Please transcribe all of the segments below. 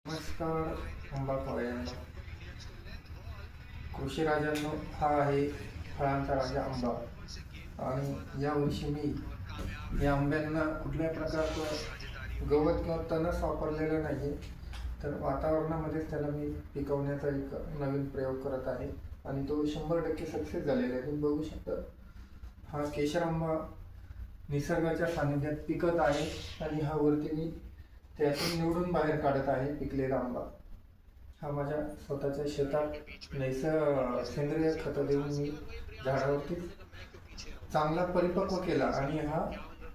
नमस्कार आंबा फळ्यांनो. कृषी राजांनो, हा आहे फळांचा राजा आंबा. आणि यावर्षी मी या आंब्यांना कुठल्याही प्रकारचं गवत किंवा तणस वापरलेलं नाही, तर वातावरणामध्येच त्याला मी पिकवण्याचा एक नवीन प्रयोग करत आहे आणि तो 100% सक्सेस झालेला आहे. तुम्ही बघू शकता, हा केशर आंबा निसर्गाच्या सानिध्यात पिकत आहे आणि हा वरती मी त्यातून निवडून बाहेर काढत आहे पिकलेला आंबा. हा माझ्या स्वतःच्या शेतात सेंद्रिय खतं देऊन मी झाडावरती चांगला परिपक्व केला आणि हा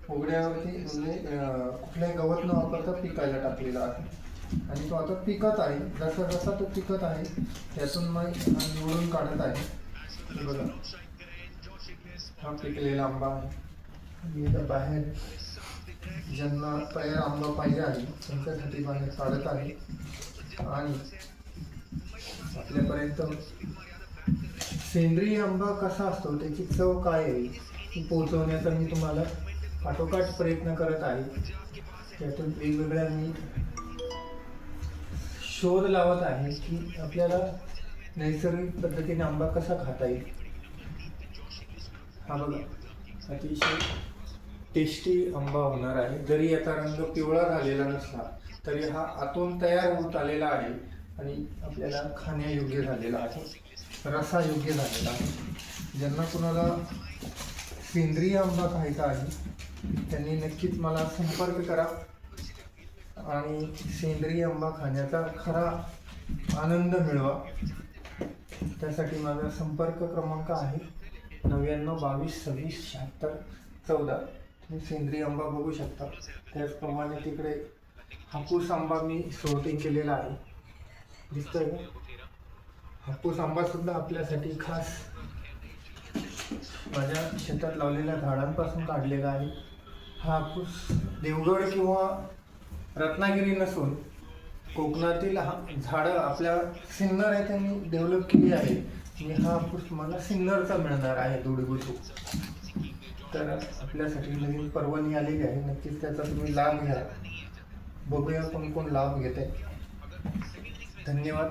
उघड्यावरती म्हणजे कुठल्याही गवत न वापरता पिकायला टाकलेला आहे आणि तो आता पिकत आहे. जसा जसा तो पिकत आहे त्यातून मग हा निवडून काढत आहे. हे बघा, हा पिकलेला आंबा आहे. मी इथं बाहेर ज्यांना तयार आंबा पाहिजे आहे त्यांच्यासाठी बाहेर काढत आहे आणि आपल्यापर्यंत सेंद्रिय आंबा कसा असतो, त्याची चव काय आहे ती पोहोचवण्याचा मी तुम्हाला पाठोपाठ प्रयत्न करत आहे. त्यातून वेगवेगळ्या मी शोध लावत आहे की आपल्याला नैसर्गिक पद्धतीने आंबा कसा खाता येईल. हा बघा, अतिशय टेस्टी आंबा होणार आहे. जरी याचा रंग पिवळा झालेला नसला तरी हा आतून तयार होत आलेला आहे आणि आपल्याला खाण्यायोग्य झालेला आहे, रसायोग्य झालेला आहे. ज्यांना कुणाला सेंद्रिय आंबा खायचा आहे त्यांनी नक्कीच मला संपर्क करा आणि सेंद्रिय आंबा खाण्याचा खरा आनंद मिळवा. त्यासाठी माझा संपर्क क्रमांक आहे 9922267614. तुम्ही सेंद्रिय आंबा बघू शकता. त्याचप्रमाणे तिकडे हापूस आंबा मी सोर्टिंग केलेला आहे, दिसतोय का? हापूस आंबा सुद्धा आपल्यासाठी खास माझ्या शेतात लावलेल्या झाडांपासून काढलेला आहे. हा हापूस देवगड किंवा रत्नागिरी नसून कोकणातील झाडं आपल्या सिन्नर आहे त्यांनी डेव्हलप केली आहे आणि हा हापूस मला सिन्नरचा मिळणार आहे दुडगुसू. तर आपल्यासाठी नवीन परवानगी आलेली आहे, नक्कीच त्याचा तुम्ही लाभ घ्या. बघूया कोण कोण लाभ घेत आहे. धन्यवाद.